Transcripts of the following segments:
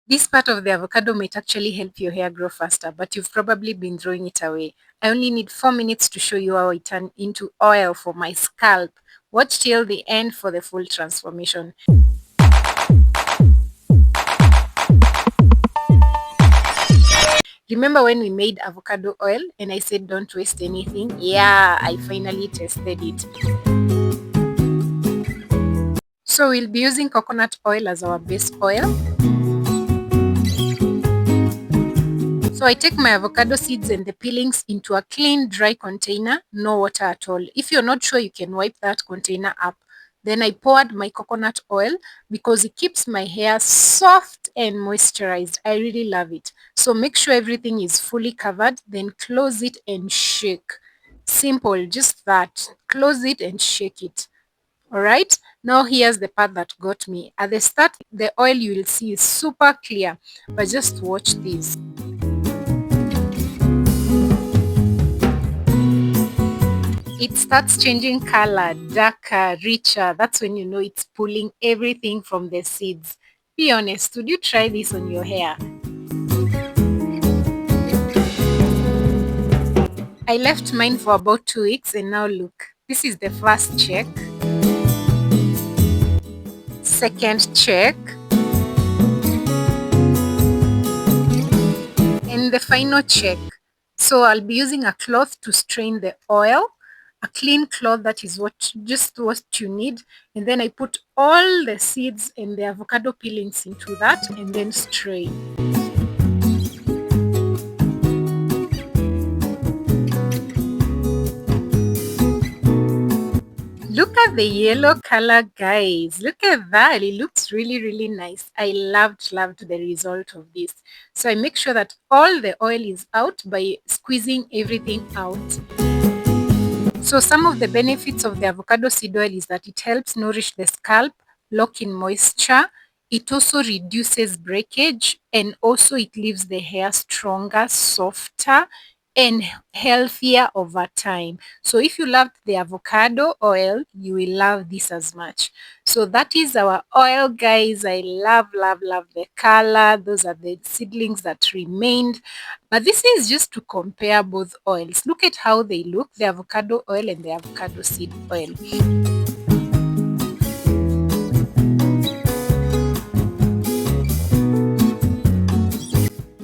This part of the avocado might actually help your hair grow faster, but you've probably been throwing it away. I only need 4 minutes to show you how it turned into oil for my scalp. Watch till the end for the full transformation. Remember when we made avocado oil and I said don't waste anything? Yeah, I finally tested it. So we'll be using coconut oil as our base oil. So I take my avocado seeds and the peelings into a clean, dry container, no water at all. If you're not sure, you can wipe that container up. Then I poured my coconut oil because it keeps my hair soft and moisturized. I really love it. So make sure everything is fully covered, then close it and shake. Simple, just that. Close it and shake it. All right. Now here's the part that got me. At the start, the oil you will see is super clear, but just watch this. It starts changing color, darker, richer. That's when you know it's pulling everything from the seeds. Be honest, would you try this on your hair? I left mine for about 2 weeks and now look. This is the first check, second check, and the final check. So I'll be using a cloth to strain the oil, a clean cloth that is just what you need. And then I put all the seeds and the avocado peelings into that and then strain. Look at the yellow color, guys. Look at that. It looks really, really nice. I loved the result of this. So I make sure that all the oil is out by squeezing everything out. So some of the benefits of the avocado seed oil is that it helps nourish the scalp, lock in moisture. It also reduces breakage and also it leaves the hair stronger, softer, and healthier over time. So if you loved the avocado oil, you will love this as much. So that is our oil, guys. I love the color. Those are the seedlings that remained. But this is just to compare both oils. Look at how they look, the avocado oil and the avocado seed oil.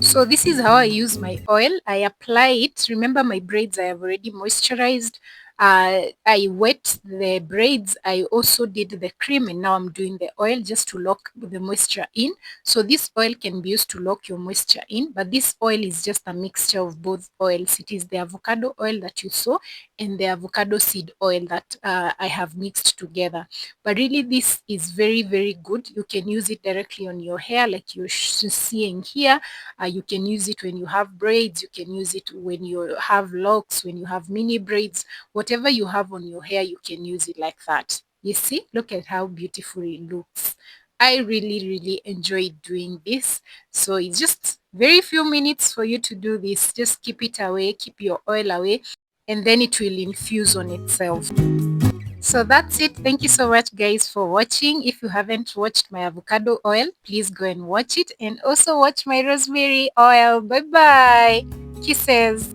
So this is how I use my oil. I apply it. Remember my braids I have already moisturized. I wet the braids. I also did the cream and now I'm doing the oil just to lock the moisture in. So this oil can be used to lock your moisture in, but this oil is just a mixture of both oils. It is the avocado oil that you saw and the avocado seed oil that I have mixed together. But really this is very, very good. You can use it directly on your hair like you're seeing here. You can use it when you have braids. You can use it when you have locks, when you have mini braids. Whatever you have on your hair, you can use it like that. You see, look at how beautiful it looks. I really, really enjoy doing this. So it's just very few minutes for you to do this. Just keep it away, keep your oil away, and then it will infuse on itself. So that's it. Thank you so much, guys, for watching. If you haven't watched my avocado oil, please go and watch it, and also watch my rosemary oil. Bye bye. Kisses.